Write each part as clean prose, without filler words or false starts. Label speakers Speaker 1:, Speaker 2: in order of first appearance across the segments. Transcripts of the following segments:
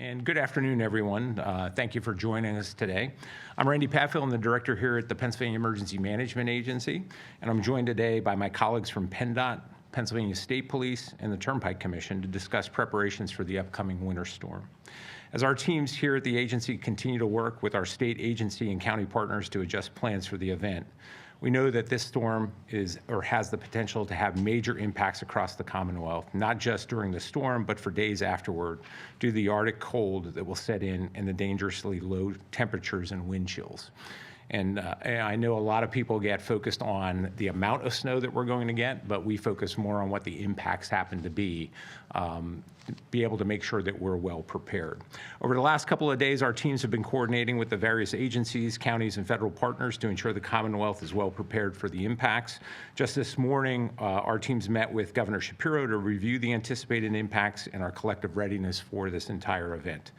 Speaker 1: And good afternoon, everyone. Thank you for joining us today. I'm Randy Padfield. I'm the director here at the Pennsylvania Emergency Management Agency, and I'm joined today by my colleagues from PennDOT, Pennsylvania State Police, and the Turnpike Commission to discuss preparations for the upcoming winter storm. As our teams here at the agency continue to work with our state agency and county partners to adjust plans for the event, we know that this storm has the potential to have major impacts across the Commonwealth, not just during the storm, but for days afterward, due to the Arctic cold that will set in and the dangerously low temperatures and wind chills. And I know a lot of people get focused on the amount of snow that we're going to get, but we focus more on what the impacts happen to be able to make sure that we're well prepared. Over the last couple of days, our teams have been coordinating with the various agencies, counties, and federal partners to ensure the Commonwealth is well prepared for the impacts. Just this morning, our teams met with Governor Shapiro to review the anticipated impacts and our collective readiness for this entire event.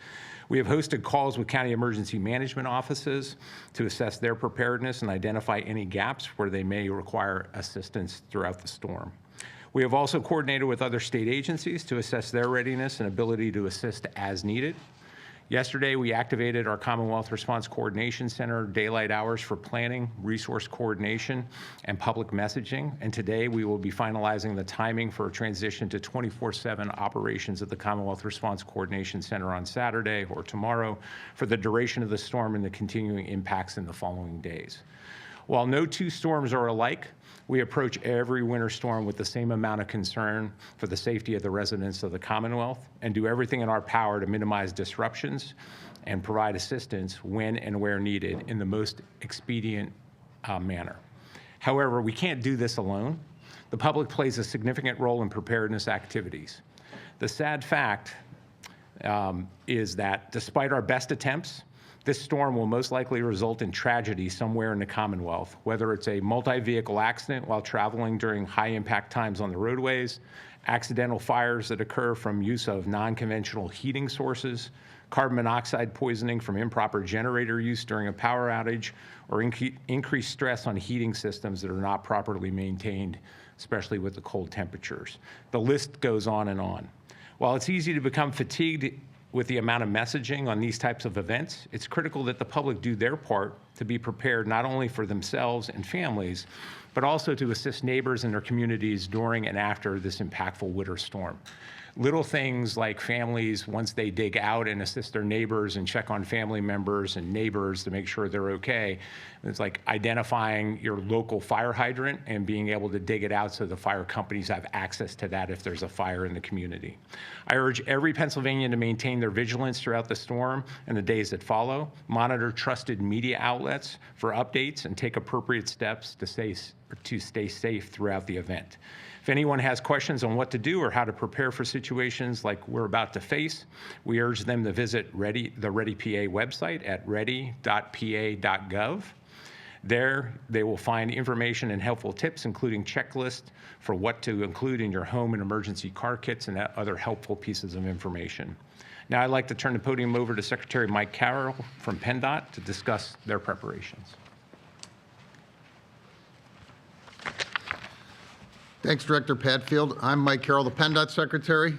Speaker 1: We have hosted calls with county emergency management offices to assess their preparedness and identify any gaps where they may require assistance throughout the storm. We have also coordinated with other state agencies to assess their readiness and ability to assist as needed. Yesterday, we activated our Commonwealth Response Coordination Center daylight hours for planning, resource coordination, and public messaging. And today, we will be finalizing the timing for a transition to 24/7 operations at the Commonwealth Response Coordination Center on Saturday or tomorrow for the duration of the storm and the continuing impacts in the following days. While no two storms are alike, we approach every winter storm with the same amount of concern for the safety of the residents of the Commonwealth and do everything in our power to minimize disruptions and provide assistance when and where needed in the most expedient manner. However, we can't do this alone. The public plays a significant role in preparedness activities. The sad fact is that despite our best attempts, this storm will most likely result in tragedy somewhere in the Commonwealth, whether it's a multi-vehicle accident while traveling during high-impact times on the roadways, accidental fires that occur from use of non-conventional heating sources, carbon monoxide poisoning from improper generator use during a power outage, or increased stress on heating systems that are not properly maintained, especially with the cold temperatures. The list goes on and on. While it's easy to become fatigued with the amount of messaging on these types of events, it's critical that the public do their part to be prepared not only for themselves and families, but also to assist neighbors in their communities during and after this impactful winter storm. Little things like families, once they dig out and assist their neighbors and check on family members and neighbors to make sure they're okay. It's like identifying your local fire hydrant and being able to dig it out so the fire companies have access to that if there's a fire in the community. I urge every Pennsylvanian to maintain their vigilance throughout the storm and the days that follow, monitor trusted media outlets for updates, and take appropriate steps to stay safe throughout the event. If anyone has questions on what to do or how to prepare for situations like we're about to face, we urge them to visit the ReadyPA website at ready.pa.gov. There, they will find information and helpful tips, including checklists for what to include in your home and emergency car kits and other helpful pieces of information. Now I'd like to turn the podium over to Secretary Mike Carroll from PennDOT to discuss their preparations.
Speaker 2: Thanks, Director Padfield. I'm Mike Carroll, the PennDOT Secretary.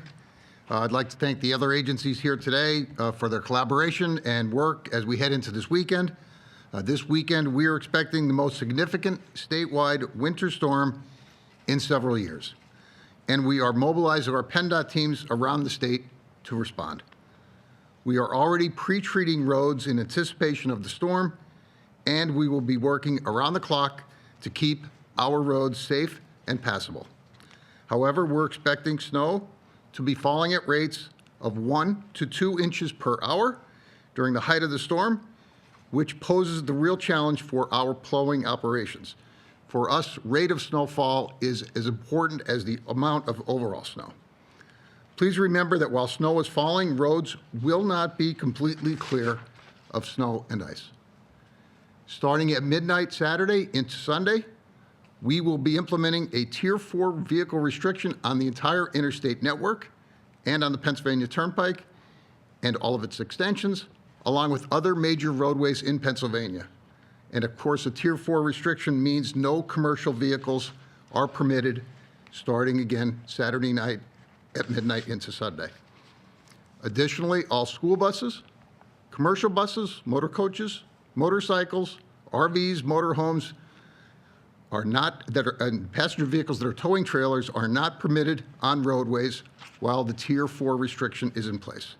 Speaker 2: I'd like to thank the other agencies here today for their collaboration and work as we head into this weekend. This weekend, we are expecting the most significant statewide winter storm in several years. And we are mobilizing our PennDOT teams around the state to respond. We are already pre-treating roads in anticipation of the storm, and we will be working around the clock to keep our roads safe and passable. However, we're expecting snow to be falling at rates of 1 to 2 inches per hour during the height of the storm, which poses the real challenge for our plowing operations. For us, rate of snowfall is as important as the amount of overall snow. Please remember that while snow is falling, roads will not be completely clear of snow and ice. Starting at midnight Saturday into Sunday, we will be implementing a Tier 4 vehicle restriction on the entire interstate network and on the Pennsylvania Turnpike and all of its extensions, along with other major roadways in Pennsylvania. And of course, a Tier 4 restriction means no commercial vehicles are permitted starting again Saturday night at midnight into Sunday. Additionally, all school buses, commercial buses, motor coaches, motorcycles, RVs, motorhomes and passenger vehicles that are towing trailers are not permitted on roadways while the Tier 4 restriction is in place.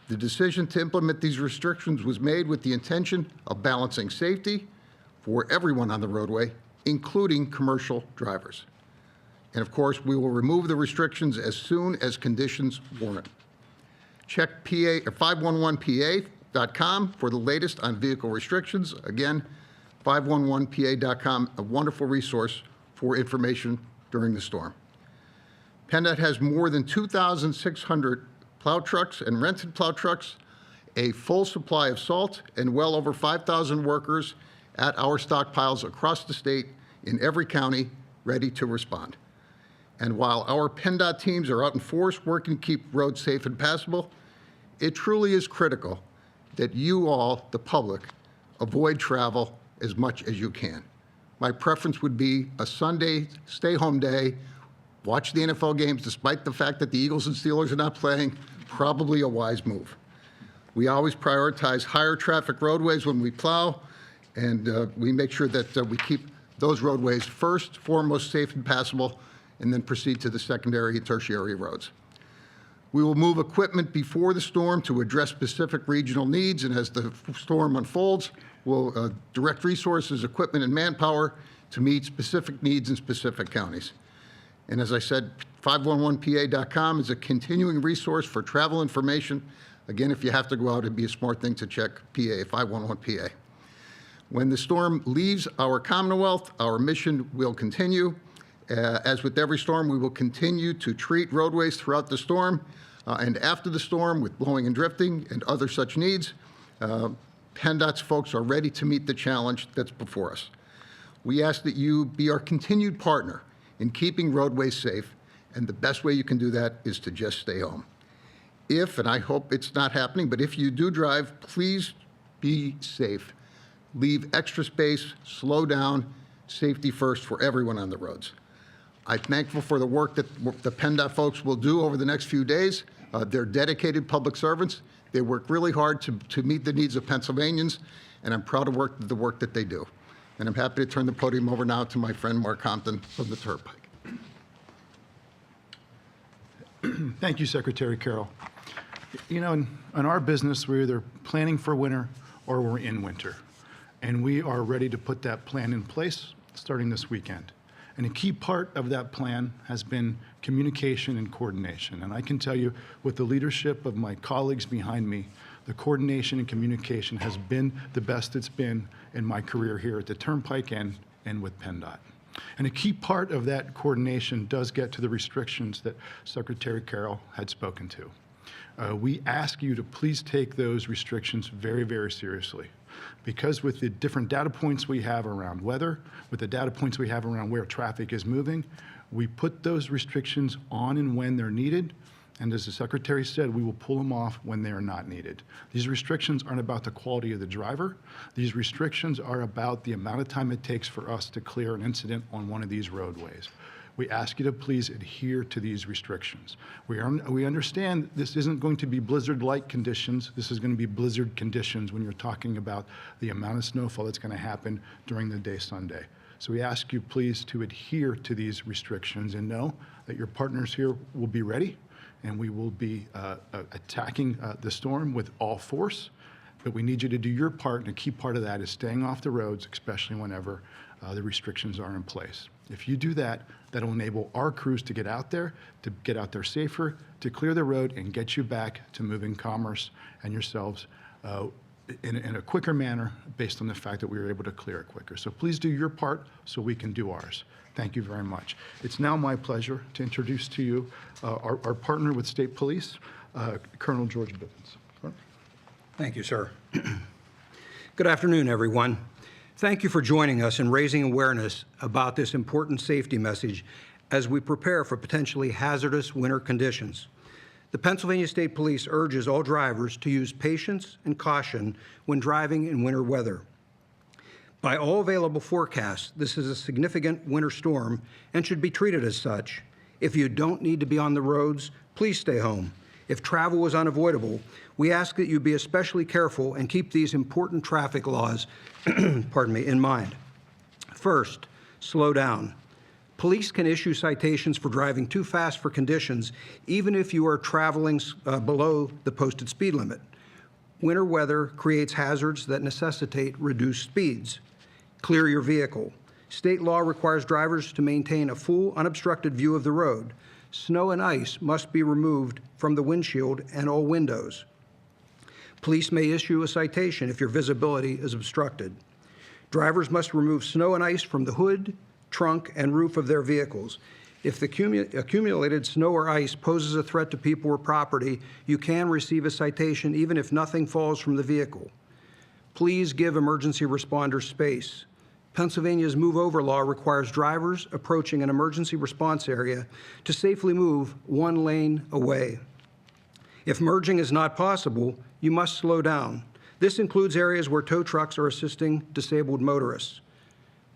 Speaker 2: The decision to implement these restrictions was made with the intention of balancing safety for everyone on the roadway, including commercial drivers. And of course, we will remove the restrictions as soon as conditions warrant. Check 511pa.com for the latest on vehicle restrictions. Again, 511pa.com, a wonderful resource for information during the storm. PennDOT has more than 2,600 plow trucks and rented plow trucks, a full supply of salt, and well over 5,000 workers at our stockpiles across the state in every county ready to respond. And while our PennDOT teams are out in force working to keep roads safe and passable, it truly is critical that you all, the public, avoid travel as much as you can. My preference would be a Sunday stay-home day, watch the NFL games despite the fact that the Eagles and Steelers are not playing, probably a wise move. We always prioritize higher traffic roadways when we plow, and we make sure that we keep those roadways first, foremost safe and passable, and then proceed to the secondary and tertiary roads. We will move equipment before the storm to address specific regional needs, and as the storm unfolds, we'll direct resources, equipment, and manpower to meet specific needs in specific counties. And as I said, 511pa.com is a continuing resource for travel information. Again, if you have to go out, it'd be a smart thing to check PA, 511PA. When the storm leaves our Commonwealth, our mission will continue. As with every storm, we will continue to treat roadways throughout the storm and after the storm with blowing and drifting and other such needs. PennDOT's folks are ready to meet the challenge that's before us. We ask that you be our continued partner in keeping roadways safe, and the best way you can do that is to just stay home. If, and I hope it's not happening, but if you do drive, please be safe. Leave extra space, slow down, safety first for everyone on the roads. I'm thankful for the work that the PennDOT folks will do over the next few days. They're dedicated public servants. They work really hard to meet the needs of Pennsylvanians, and I'm proud of the work that they do. And I'm happy to turn the podium over now to my friend Mark Compton from the Turnpike.
Speaker 3: Thank you, Secretary Carroll. You know, in our business, we're either planning for winter or we're in winter. And we are ready to put that plan in place starting this weekend. And a key part of that plan has been communication and coordination. And I can tell you, with the leadership of my colleagues behind me, the coordination and communication has been the best it's been in my career here at the Turnpike and with PennDOT. And a key part of that coordination does get to the restrictions that Secretary Carroll had spoken to. We ask you to please take those restrictions very, very seriously. Because with the different data points we have around weather, with the data points we have around where traffic is moving, we put those restrictions on and when they're needed. And as the Secretary said, we will pull them off when they are not needed. These restrictions aren't about the quality of the driver. These restrictions are about the amount of time it takes for us to clear an incident on one of these roadways. We ask you to please adhere to these restrictions. We understand this isn't going to be blizzard-like conditions. This is going to be blizzard conditions when you're talking about the amount of snowfall that's going to happen during the day Sunday. So we ask you please to adhere to these restrictions and know that your partners here will be ready, and we will be attacking the storm with all force. But we need you to do your part, and a key part of that is staying off the roads, especially whenever the restrictions are in place. If you do that, that'll enable our crews to get out there safer, to clear the road and get you back to moving commerce and yourselves in a quicker manner based on the fact that we were able to clear it quicker. So please do your part so we can do ours. Thank you very much. It's now my pleasure to introduce to you our partner with State Police, Colonel George Bivens.
Speaker 4: Thank you, sir. Good afternoon, everyone. Thank you for joining us and raising awareness about this important safety message as we prepare for potentially hazardous winter conditions. The Pennsylvania State Police urges all drivers to use patience and caution when driving in winter weather. By all available forecasts, this is a significant winter storm and should be treated as such. If you don't need to be on the roads, please stay home. If travel is unavoidable, we ask that you be especially careful and keep these important traffic laws pardon me, in mind. First, slow down. Police can issue citations for driving too fast for conditions, even if you are traveling below the posted speed limit. Winter weather creates hazards that necessitate reduced speeds. Clear your vehicle. State law requires drivers to maintain a full, unobstructed view of the road. Snow and ice must be removed from the windshield and all windows. Police may issue a citation if your visibility is obstructed. Drivers must remove snow and ice from the hood, trunk, and roof of their vehicles. If the accumulated snow or ice poses a threat to people or property, you can receive a citation even if nothing falls from the vehicle. Please give emergency responders space. Pennsylvania's Move Over law requires drivers approaching an emergency response area to safely move one lane away. If merging is not possible, you must slow down. This includes areas where tow trucks are assisting disabled motorists.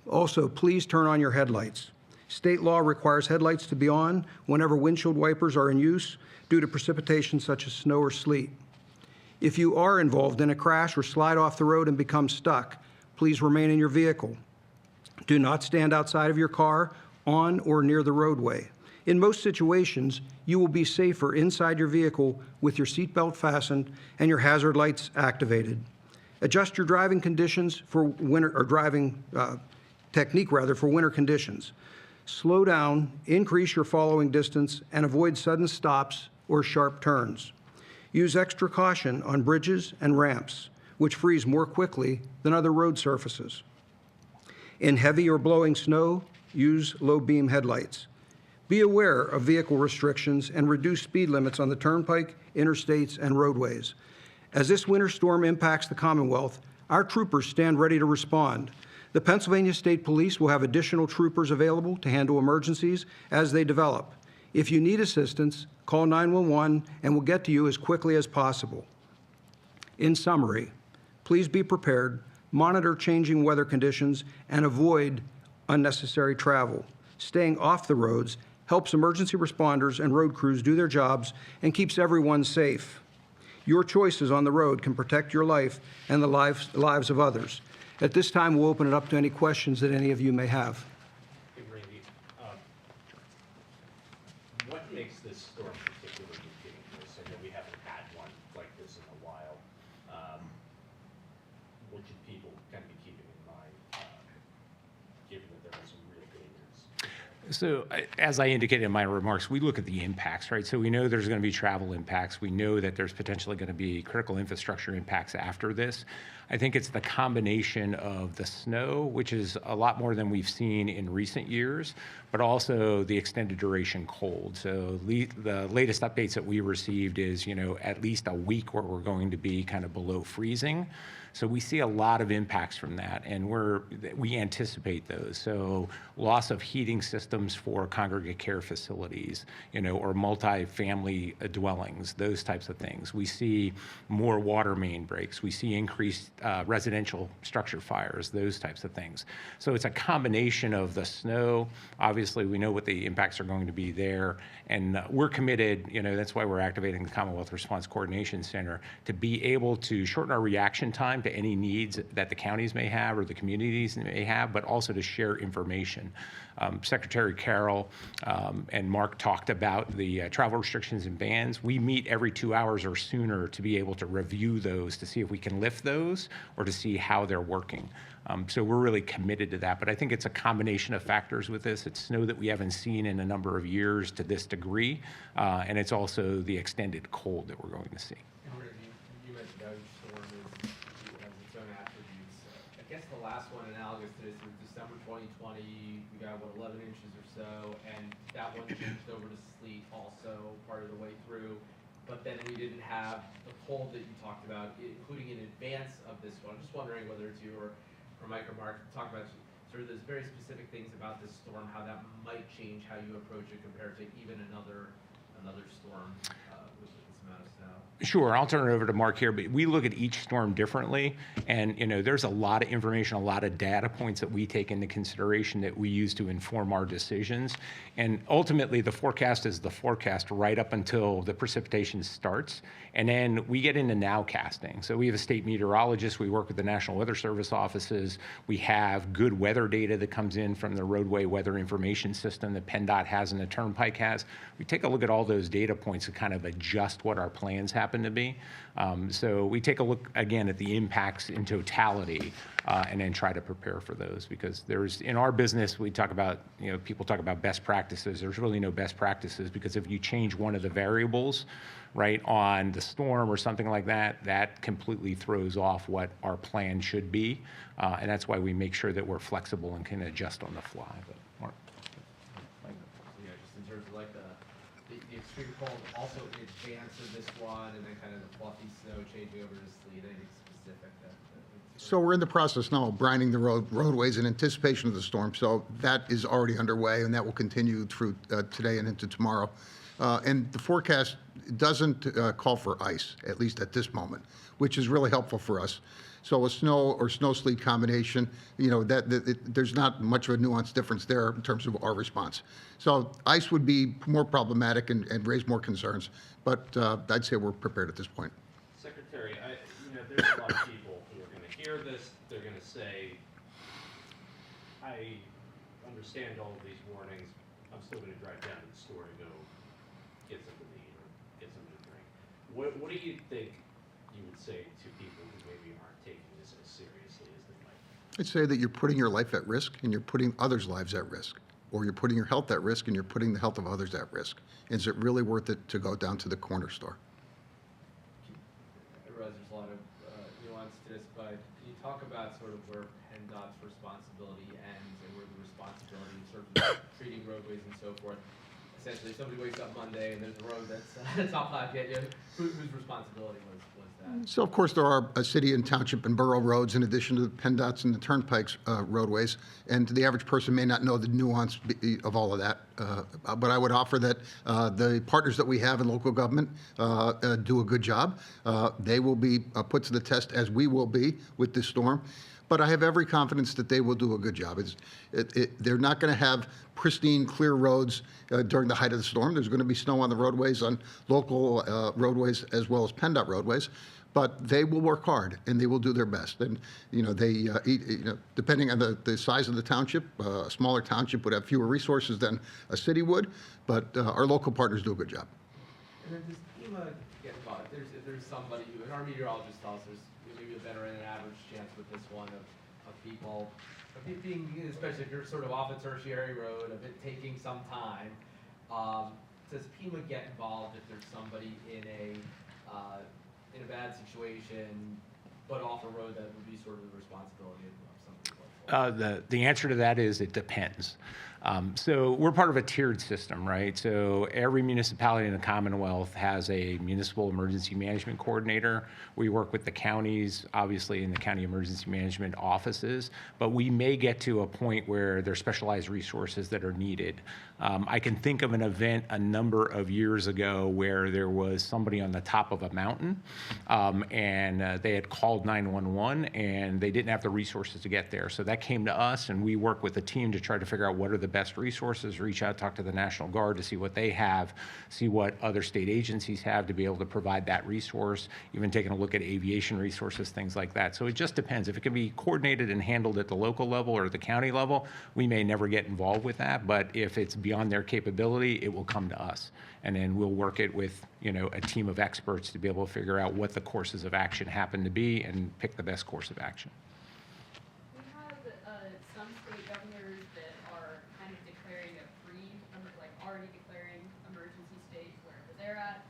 Speaker 4: Also, please turn on your headlights. State law requires headlights to be on whenever windshield wipers are in use due to precipitation such as snow or sleet. If you are involved in a crash or slide off the road and become stuck, please remain in your vehicle. Do not stand outside of your car, on or near the roadway. In most situations, you will be safer inside your vehicle with your seatbelt fastened and your hazard lights activated. Adjust your driving conditions for winter, or driving technique rather, for winter conditions. Slow down, increase your following distance, and avoid sudden stops or sharp turns. Use extra caution on bridges and ramps, which freeze more quickly than other road surfaces. In heavy or blowing snow, use low beam headlights. Be aware of vehicle restrictions and reduce speed limits on the turnpike, interstates, and roadways. As this winter storm impacts the Commonwealth, our troopers stand ready to respond. The Pennsylvania State Police will have additional troopers available to handle emergencies as they develop. If you need assistance, call 911 and we'll get to you as quickly as possible. In summary, please be prepared, monitor changing weather conditions, and avoid unnecessary travel. Staying off the roads helps emergency responders and road crews do their jobs and keeps everyone safe. Your choices on the road can protect your life and the lives of others. At this time, we'll open it up to any questions that any of you may have.
Speaker 5: Hey, Randy, what makes this storm particularly dangerous? I know we haven't had one like this in a while. What should people kind of be keeping in mind, given that there are some real dangers?
Speaker 1: So as I indicated in my remarks, we look at the impacts, right? So we know there's going to be travel impacts. We know that there's potentially going to be critical infrastructure impacts after this. I think it's the combination of the snow, which is a lot more than we've seen in recent years, but also the extended duration cold. So the latest updates that we received is, at least a week where we're going to be kind of below freezing. So we see a lot of impacts from that, and we anticipate those. So loss of heating systems for congregate care facilities, or multi-family dwellings, those types of things. We see more water main breaks. We see increased residential structure fires, those types of things. So it's a combination of the snow. Obviously, we know what the impacts are going to be there, and we're committed, that's why we're activating the Commonwealth Response Coordination Center, to be able to shorten our reaction time to any needs that the counties may have or the communities may have, but also to share information. Secretary Carroll and Mark talked about the travel restrictions and bans. We meet every 2 hours or sooner to be able to review those, to see if we can lift those or to see how they're working. So we're really committed to that. But I think it's a combination of factors with this. It's snow that we haven't seen in a number of years to this degree, and it's also the extended cold that we're going to see.
Speaker 6: You mentioned how each storm has its own attributes. I guess the last one analogous to this was December 2020. We got, 11 inches or so, and that one changed over to sleet also part of the way through. But then we didn't have the cold that you talked about, including in advance of this one. I'm just wondering whether it's you or Mike or Mark talk about sort of those very specific things about this storm, how that might change how you approach it compared to even another storm with this amount of snow.
Speaker 1: Sure, I'll turn it over to Mark here, but we look at each storm differently, and there's a lot of information, a lot of data points that we take into consideration that we use to inform our decisions. And ultimately, the forecast is the forecast right up until the precipitation starts, and then we get into nowcasting. So we have a state meteorologist. We work with the National Weather Service offices. We have good weather data that comes in from the roadway weather information system that PennDOT has and the Turnpike has. We take a look at all those data points to kind of adjust what our plans happen to be. So we take a look again at the impacts in totality and then try to prepare for those, because there's, in our business, we talk about, people talk about best practices. There's really no best practices, because if you change one of the variables, right, on the storm or something like that, that completely throws off what our plan should be. And that's why we make sure that we're flexible and can adjust on the fly. But Mark.
Speaker 6: Yeah, just in terms of like the extreme cold, also in advance of this one, and then kind of the fluffy snow changing over to sleet, anything specific that.
Speaker 2: So we're in the process now of brining the roadways in anticipation of the storm. So that is already underway, and that will continue through today and into tomorrow. And the forecast doesn't call for ice, at least at this moment, which is really helpful for us. So a snow or snow-sleet combination, there's not much of a nuanced difference there in terms of our response. So ice would be more problematic and raise more concerns, but I'd say we're prepared at this point.
Speaker 5: Secretary, there's a lot of people who are going to hear this. They're going to say, I understand all of these warnings. I'm still going to drive down to the store to go get something to eat or get something to drink. What do you think you would say to people who maybe aren't taking this as seriously as they might?
Speaker 2: I'd say that you're putting your life at risk and you're putting others' lives at risk, or you're putting your health at risk and you're putting the health of others at risk. Is it really worth it to go down to the corner store?
Speaker 6: I realize there's a lot of nuance to this, but can you talk about sort of where PennDOT's responsibility ends and where the responsibility in terms of treating roadways and so forth? Essentially, somebody wakes up Monday and there's a road that's off not yet. Whose responsibility was that?
Speaker 2: So, of course, there are city and township and borough roads in addition to the PennDOT's and the Turnpike's roadways, and the average person may not know the nuance of all of that. But I would offer that the partners that we have in local government do a good job. They will be put to the test, as we will be with this storm. But I have every confidence that they will do a good job. They're not going to have pristine, clear roads during the height of the storm. There's going to be snow on the roadways, on local roadways as well as PennDOT roadways. But they will work hard and they will do their best. And depending on the size of the township, a smaller township would have fewer resources than a city would. But our local partners do a good job.
Speaker 6: And then does FEMA get involved? If there's somebody who, and our meteorologist tells us there's maybe a better than average chance with this one of people, of it being, especially if you're sort of off a tertiary road, of it taking some time. Does FEMA get involved if there's somebody in a bad situation, but off a road that would be sort of the responsibility of somebody?
Speaker 1: The answer to that is it depends. So we're part of a tiered system, right? So every municipality in the Commonwealth has a municipal emergency management coordinator. We work with the counties, obviously, in the county emergency management offices, but we may get to a point where there's specialized resources that are needed. I can think of an event a number of years ago where there was somebody on the top of a mountain, and they had called 911 and they didn't have the resources to get there. So that came to us, and we work with the team to try to figure out what are the best resources, reach out, talk to the National Guard to see what they have, see what other state agencies have to be able to provide that resource, even taking a look at aviation resources, things like that. So it just depends. If it can be coordinated and handled at the local level or the county level, we may never get involved with that. But if it's beyond their capability, it will come to us. And then we'll work it with, a team of experts to be able to figure out what the courses of action happen to be and pick the best course of action.
Speaker 7: We have some state governors that are kind of declaring already declaring emergency state wherever they're at.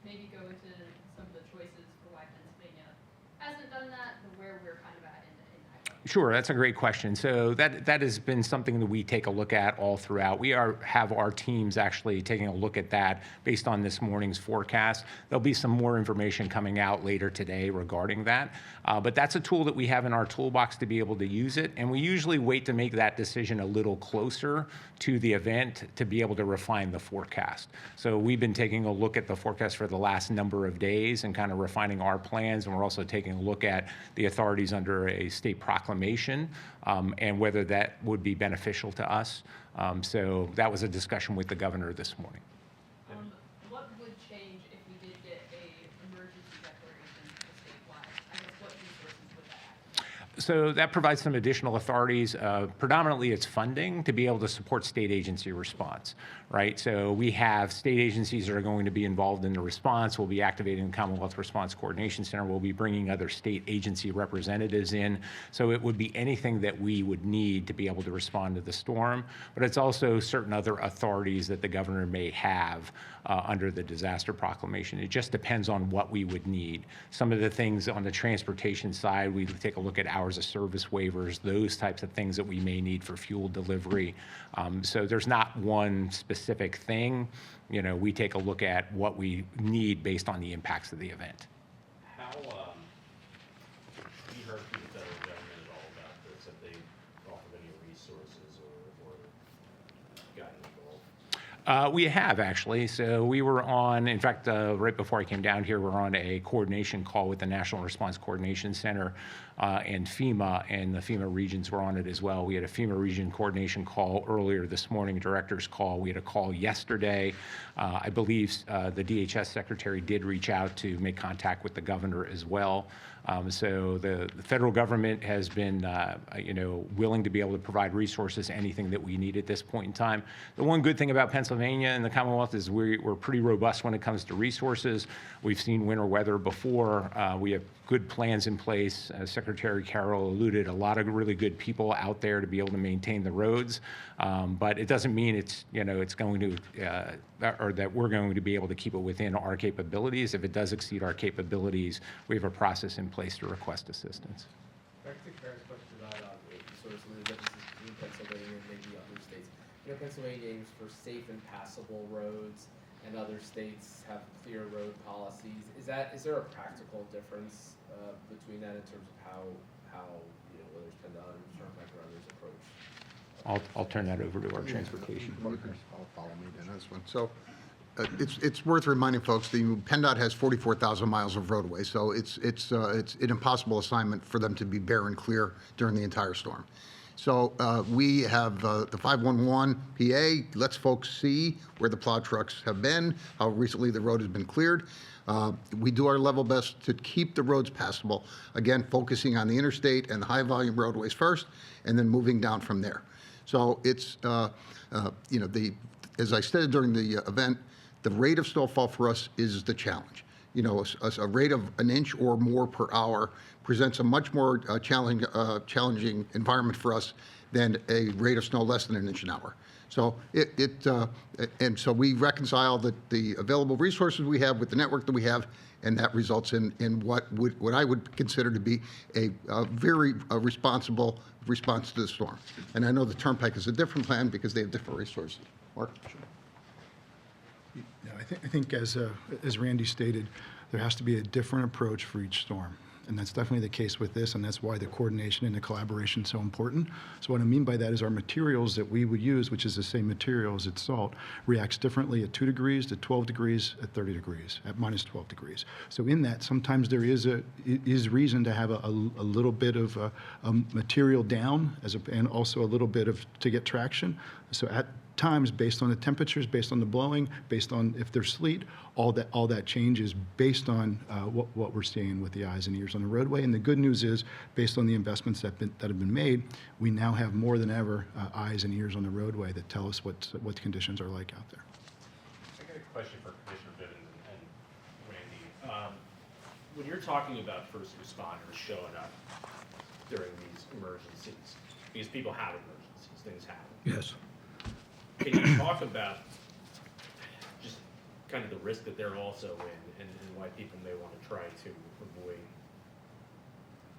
Speaker 7: Maybe go into some of the choices for why Pennsylvania hasn't done that, but where we're kind of at in that government.
Speaker 1: Sure, that's a great question. So that has been something that we take a look at all throughout. Have our teams actually taking a look at that based on this morning's forecast. There'll be some more information coming out later today regarding that. But that's a tool that we have in our toolbox to be able to use it. And we usually wait to make that decision a little closer to the event to be able to refine the forecast. So we've been taking a look at the forecast for the last number of days and kind of refining our plans. And we're also taking a look at the authorities under a state proclamation and whether that would be beneficial to us. So that was a discussion with the governor this morning.
Speaker 7: What would change if we did get a emergency declaration statewide? I guess what resources would that act?
Speaker 1: So that provides some additional authorities. Predominantly, it's funding to be able to support state agency response, right? So we have state agencies that are going to be involved in the response. We'll be activating the Commonwealth Response Coordination Center. We'll be bringing other state agency representatives in. So it would be anything that we would need to be able to respond to the storm. But it's also certain other authorities that the governor may have under the disaster proclamation. It just depends on what we would need. Some of the things on the transportation side, we take a look at hours of service waivers, those types of things that we may need for fuel delivery. So there's not one specific thing. You know, we take a look at what we need based on the impacts of the event.
Speaker 5: How, have you heard from the federal government at all about this? Have they offered any resources or gotten involved?
Speaker 1: We have actually. So we were on, in fact, right before I came down here, we're on a coordination call with the National Response Coordination Center and FEMA, and the FEMA regions were on it as well. We had a FEMA region coordination call earlier this morning, director's call. We had a call yesterday. I believe the DHS secretary did reach out to make contact with the governor as well. So the federal government has been, willing to be able to provide resources, anything that we need at this point in time. The one good thing about Pennsylvania and the Commonwealth is we're pretty robust when it comes to resources. We've seen winter weather before. We have good plans in place. Secretary Carroll alluded, a lot of really good people out there to be able to maintain the roads. But it doesn't mean it's going to, or that we're going to be able to keep it within our capabilities. If it does exceed our capabilities, we have a process in place to request assistance.
Speaker 6: Back to Karen's question about sort of some of the differences between Pennsylvania and maybe other states. You know, Pennsylvania aims for safe and passable roads, and other states have clear road policies. Is there a practical difference between that in terms of how whether it's PennDOT or Turnpike or others approach?
Speaker 1: I'll turn that over to our transportation.
Speaker 2: I'll follow me then on this one. So it's worth reminding folks the PennDOT has 44,000 miles of roadway, so it's an impossible assignment for them to be bare and clear during the entire storm. So we have the 511 PA lets folks see where the plow trucks have been, how recently the road has been cleared. We do our level best to keep the roads passable, again, focusing on the interstate and the high volume roadways first, and then moving down from there. So it's, as I stated during the event, the rate of snowfall for us is the challenge. You know, a rate of an inch or more per hour presents a much more challenging environment for us than a rate of snow less than an inch an hour. So and so we reconcile the available resources we have with the network that we have, and that results in what I would consider to be a very responsible response to the storm. And I know the Turnpike is a different plan because they have different resources. Mark?
Speaker 3: Yeah, I think as Randy stated, there has to be a different approach for each storm. And that's definitely the case with this, and that's why the coordination and the collaboration is so important. So what I mean by that is our materials that we would use, which is the same material as its salt, reacts differently at 2 degrees, at 12 degrees, at 30 degrees, at minus 12 degrees. So in that, sometimes there is reason to have a little bit of material down, and also a little bit to get traction. So at times, based on the temperatures, based on the blowing, based on if there's sleet, all that changes based on what we're seeing with the eyes and ears on the roadway. And the good news is, based on the investments that have been made, we now have more than ever eyes and ears on the roadway that tell us what the conditions are like out there.
Speaker 5: I got a question for Commissioner Bivens and Randy. When you're talking about first responders showing up during these emergencies, because people have emergencies, things happen.
Speaker 4: Yes.
Speaker 5: Can you talk about just kind of the risk that they're also in and why people may want to try to avoid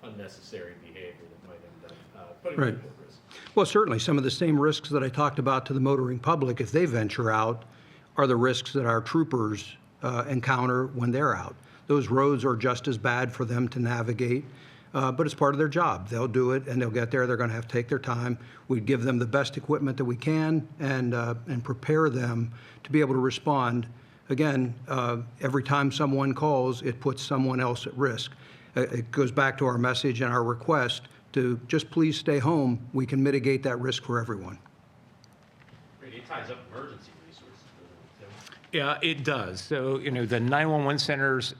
Speaker 5: unnecessary behavior that might end up putting
Speaker 4: Right.
Speaker 5: people at risk.
Speaker 4: Well, certainly, some of the same risks that I talked about to the motoring public, if they venture out, are the risks that our troopers encounter when they're out. Those roads are just as bad for them to navigate, but it's part of their job. They'll do it, and they'll get there. They're going to have to take their time. We give them the best equipment that we can and prepare them to be able to respond. Again, every time someone calls, it puts someone else at risk. It goes back to our message and our request to just please stay home. We can mitigate that risk for everyone.
Speaker 5: It ties up emergency resources, doesn't it, Tim?
Speaker 1: Yeah, it does. So, the 911 centers,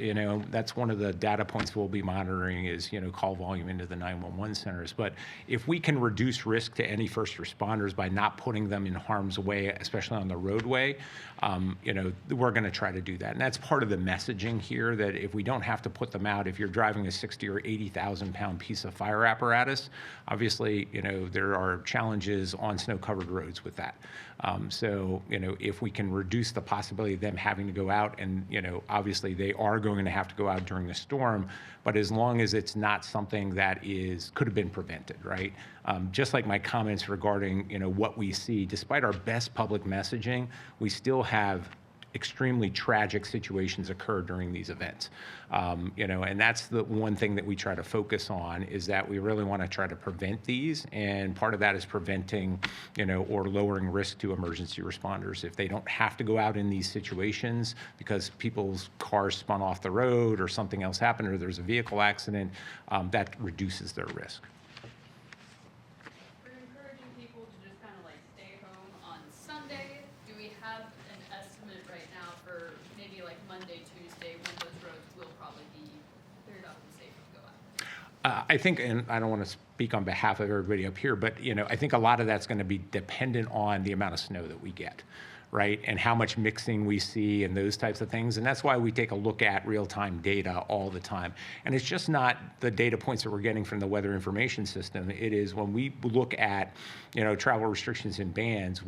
Speaker 1: that's one of the data points we'll be monitoring is, call volume into the 911 centers. But if we can reduce risk to any first responders by not putting them in harm's way, especially on the roadway, we're going to try to do that. And that's part of the messaging here, that if we don't have to put them out, if you're driving a 60 or 80,000 pound piece of fire apparatus, obviously, there are challenges on snow-covered roads with that. So, if we can reduce the possibility of them having to go out, and, obviously they are going to have to go out during the storm, but as long as it's not something that could have been prevented, right? Just like my comments regarding, what we see, despite our best public messaging, we still have extremely tragic situations occur during these events. And that's the one thing that we try to focus on, is that we really want to try to prevent these. And part of that is preventing, or lowering risk to emergency responders. If they don't have to go out in these situations because people's cars spun off the road or something else happened or there's a vehicle accident, that reduces their risk.
Speaker 7: We're encouraging people to just kind of like stay home on Sunday. Do we have an estimate right now for maybe like Monday, Tuesday, when those roads will probably be cleared up and safe to go out?
Speaker 1: I think, and I don't want to speak on behalf of everybody up here, but I think a lot of that's going to be dependent on the amount of snow that we get, right? And how much mixing we see and those types of things. And that's why we take a look at real-time data all the time. And it's just not the data points that we're getting from the weather information system. It is when we look at, travel restrictions and bans,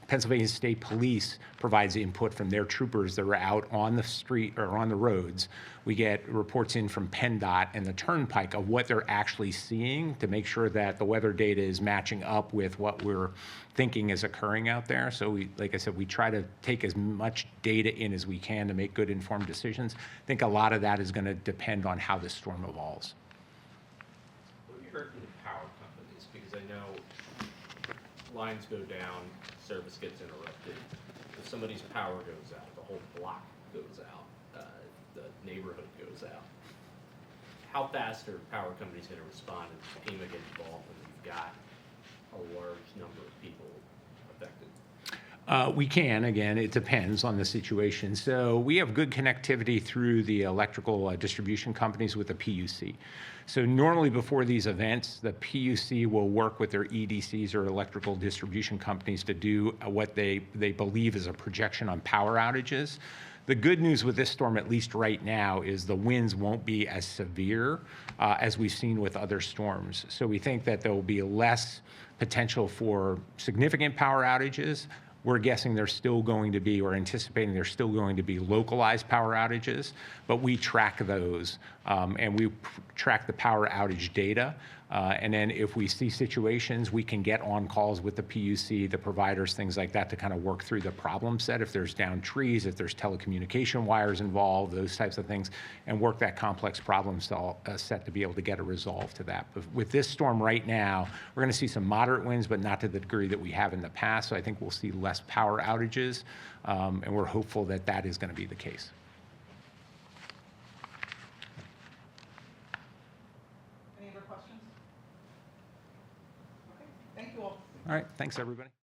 Speaker 1: Pennsylvania State Police provides input from their troopers that are out on the street or on the roads. We get reports in from PennDOT and the Turnpike of what they're actually seeing to make sure that the weather data is matching up with what we're thinking is occurring out there. So like I said, we try to take as much data in as we can to make good informed decisions. I think a lot of that is going to depend on how the storm evolves.
Speaker 5: What have you heard from the power companies? Because I know lines go down, service gets interrupted. If somebody's power goes out, the whole block goes out, the neighborhood goes out. How fast are power companies going to respond and FEMA get involved when you've got a large number of people affected?
Speaker 1: We can, again, it depends on the situation. So we have good connectivity through the electrical distribution companies with the PUC. So normally before these events, the PUC will work with their EDCs or electrical distribution companies to do what they believe is a projection on power outages. The good news with this storm, at least right now, is the winds won't be as severe as we've seen with other storms. So we think that there will be less potential for significant power outages. We're guessing there's still going to be, or anticipating there's still going to be localized power outages, but we track those and we track the power outage data. And then if we see situations, we can get on calls with the PUC, the providers, things like that, to kind of work through the problem set. If there's downed trees, if there's telecommunication wires involved, those types of things, and work that complex problem set to be able to get a resolve to that. But with this storm right now, we're going to see some moderate winds, but not to the degree that we have in the past. So I think we'll see less power outages, and we're hopeful that that is going to be the case.
Speaker 8: Any other questions? Okay, thank you all.
Speaker 1: All right, thanks, everybody.